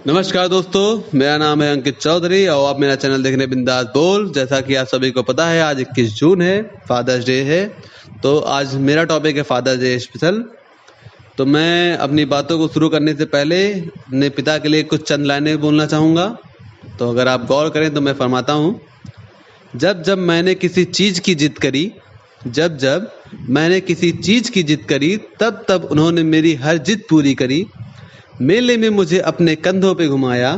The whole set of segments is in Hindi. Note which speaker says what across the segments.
Speaker 1: नमस्कार दोस्तों, मेरा नाम है अंकित चौधरी और आप मेरा चैनल देख रहे हैं बिंदास बोल। जैसा कि आप सभी को पता है, आज 21 जून है, फादर्स डे है। तो आज मेरा टॉपिक है फादर्स डे स्पेशल। तो मैं अपनी बातों को शुरू करने से पहले अपने पिता के लिए कुछ चंद लाइनें बोलना चाहूँगा। तो अगर आप गौर करें तो मैं फरमाता हूँ, जब जब मैंने किसी चीज़ की जिद करी, जब जब मैंने किसी चीज़ की जिद करी, तब तब उन्होंने मेरी हर जिद पूरी करी। मेले में मुझे अपने कंधों पे घुमाया,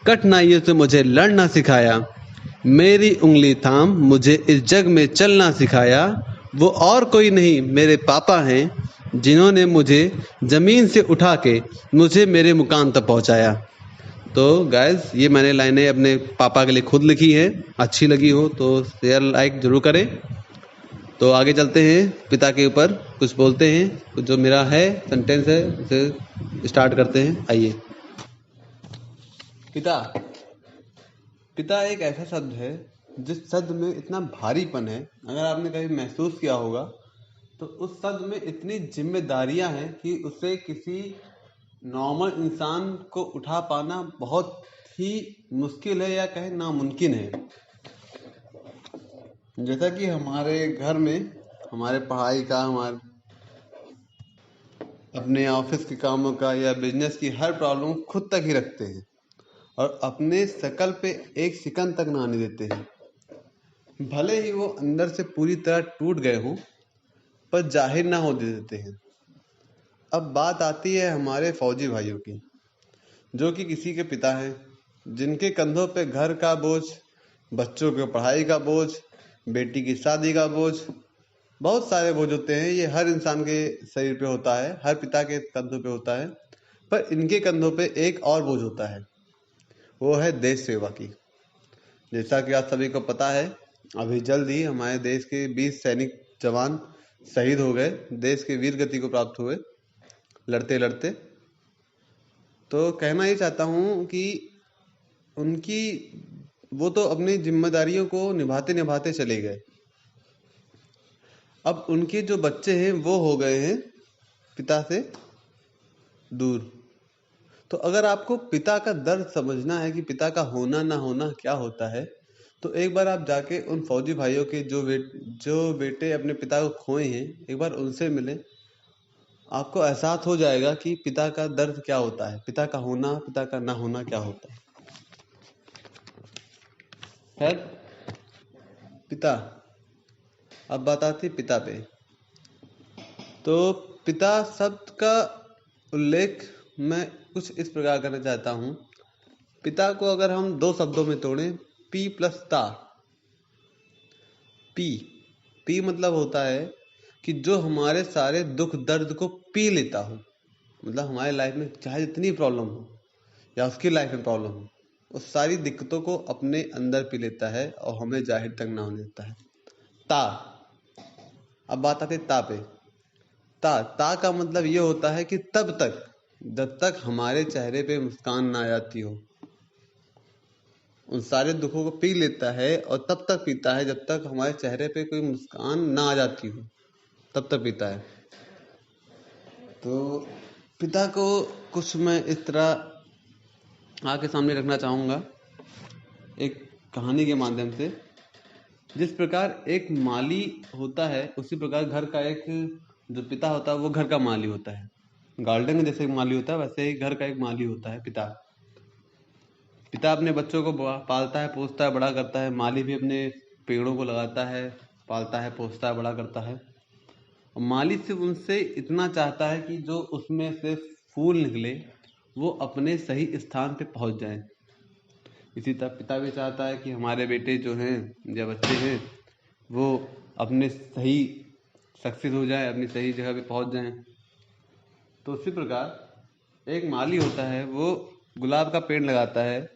Speaker 1: कठिनाइयों से मुझे लड़ना सिखाया। मेरी उंगली थाम मुझे इस जग में चलना सिखाया। वो और कोई नहीं, मेरे पापा हैं, जिन्होंने मुझे ज़मीन से उठा के मुझे मेरे मुकाम तक पहुंचाया। तो गाइस, ये मैंने लाइनें अपने पापा के लिए खुद लिखी हैं। अच्छी लगी हो तो शेयर लाइक जरूर करें। तो आगे चलते हैं, पिता के ऊपर कुछ बोलते हैं। कुछ जो मेरा है सेंटेंस है उसे स्टार्ट करते हैं। आइए। पिता। पिता एक ऐसा शब्द है जिस शब्द में इतना भारीपन है, अगर आपने कभी महसूस किया होगा तो उस शब्द में इतनी जिम्मेदारियां हैं कि उसे किसी नॉर्मल इंसान को उठा पाना बहुत ही मुश्किल है, या कहें नामुमकिन है। जैसा कि हमारे घर में हमारे पढ़ाई का, हमारे अपने ऑफिस के कामों का या बिजनेस की हर प्रॉब्लम खुद तक ही रखते हैं और अपने शकल पे एक शिकन तक ना आने देते हैं। भले ही वो अंदर से पूरी तरह टूट गए हों, पर जाहिर ना हो दे देते हैं। अब बात आती है हमारे फौजी भाइयों की, जो कि किसी के पिता हैं, जिनके कंधों पे घर का बोझ, बच्चों की पढ़ाई का बोझ, बेटी की शादी का बोझ, बहुत सारे बोझ होते हैं। ये हर इंसान के शरीर पे होता है, हर पिता के कंधों पे होता है। पर इनके कंधों पे एक और बोझ होता है, वो है देश सेवा की। जैसा कि आप सभी को पता है, अभी जल्द ही हमारे देश के 20 सैनिक जवान शहीद हो गए, देश के वीर गति को प्राप्त हुए लड़ते लड़ते। तो कहना ये चाहता हूँ कि उनकी वो तो अपनी जिम्मेदारियों को निभाते निभाते चले गए। अब उनके जो बच्चे हैं वो हो गए हैं पिता से दूर। तो अगर आपको पिता का दर्द समझना है कि पिता का होना ना होना क्या होता है, तो एक बार आप जाके उन फौजी भाइयों के जो बेटे अपने पिता को खोए हैं, एक बार उनसे मिलें। आपको एहसास हो जाएगा कि पिता का दर्द क्या होता है, पिता का होना, पिता का ना होना क्या होता है। खैर, पिता, अब बात आती है पिता पे। तो पिता शब्द का उल्लेख मैं कुछ इस प्रकार करना चाहता हूँ। पिता को अगर हम दो शब्दों में तोड़ें, पी प्लस ता। पी पी मतलब होता है कि जो हमारे सारे दुख दर्द को पी लेता हो। मतलब हमारे लाइफ में चाहे जितनी प्रॉब्लम हो या उसकी लाइफ में प्रॉब्लम हो, उस सारी दिक्कतों को अपने अंदर पी लेता है और हमें जाहिर तक ना होने देता है। ता। अब बात आती है ता पे। ता का मतलब ये होता है कि तब तक, जब तक हमारे चेहरे पे मुस्कान ना आ जाती हो। उन सारे दुखों को पी लेता है और तब तक पीता है जब तक हमारे चेहरे पे कोई मुस्कान ना आ जाती हो, तब तक पीता है। तो पिता को कुछ मैं इस तरह आके सामने रखना चाहूँगा एक कहानी के माध्यम से। जिस प्रकार एक माली होता है, उसी प्रकार घर का एक जो पिता होता है वो घर का माली होता है। गार्डन में जैसे एक माली होता है, वैसे ही घर का एक माली होता है पिता। पिता अपने बच्चों को पालता है, पोसता है, बड़ा करता है। माली भी अपने पेड़ों को लगाता है, पालता है, पोसता है, बड़ा करता है। और माली सिर्फ उनसे इतना चाहता है कि जो उसमें से फूल निकले वो अपने सही स्थान पे पहुंच जाएं। इसी तरह पिता भी चाहता है कि हमारे बेटे जो हैं या बच्चे हैं वो अपने सही सक्सेस हो जाए, अपनी सही जगह पे पहुंच जाएं। तो उसी प्रकार एक माली होता है, वो गुलाब का पेड़ लगाता है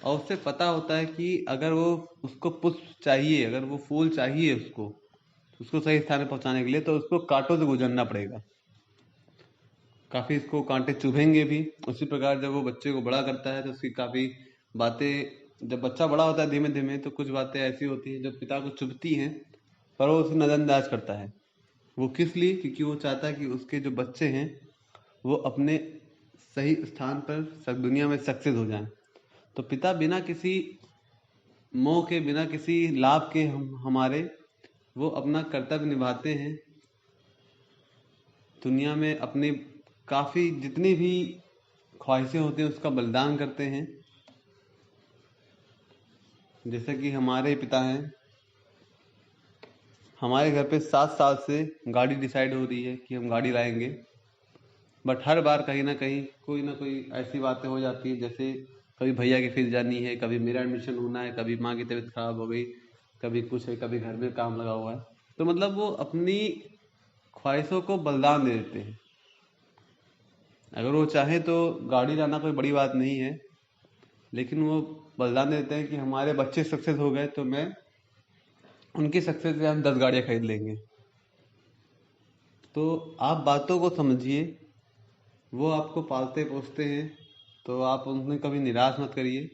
Speaker 1: और उसे पता होता है कि अगर वो उसको पुष्प चाहिए, अगर वो फूल चाहिए उसको सही स्थान में पहुंचाने के लिए, तो उसको कांटों से गुजरना पड़ेगा। काफी इसको कांटे चुभेंगे भी। उसी प्रकार जब वो बच्चे को बड़ा करता है तो उसकी काफी बातें, जब बच्चा बड़ा होता है धीमे धीमे, तो कुछ बातें ऐसी होती हैं जो पिता को चुभती हैं, पर वो उसे नजरअंदाज करता है। वो किस लिए? क्योंकि वो चाहता है कि उसके जो बच्चे हैं वो अपने सही स्थान पर सब दुनिया में सक्सेस हो जाएं। तो पिता बिना किसी मोह के, बिना किसी लाभ के हमारे वो अपना कर्तव्य निभाते हैं दुनिया में, अपनी काफ़ी जितनी भी ख्वाहिशें होती हैं उसका बलिदान करते हैं। जैसे कि हमारे पिता हैं, हमारे घर पे 7 साल से गाड़ी डिसाइड हो रही है कि हम गाड़ी लाएंगे, बट हर बार कहीं ना कहीं कोई ना कोई ऐसी बातें हो जाती है, जैसे कभी भैया की फीस जानी है, कभी मेरा एडमिशन होना है, कभी माँ की तबीयत खराब हो गई, कभी कुछ है, कभी घर में काम लगा हुआ है। तो मतलब वो अपनी ख्वाहिशों को बलिदान दे देते हैं। अगर वो चाहे तो गाड़ी लाना कोई बड़ी बात नहीं है, लेकिन वो बलिदान दे देते हैं कि हमारे बच्चे सक्सेस हो गए तो मैं उनकी सक्सेस से हम 10 गाड़ियाँ खरीद लेंगे। तो आप बातों को समझिए, वो आपको पालते पोसते हैं, तो आप उन्हें कभी निराश मत करिए।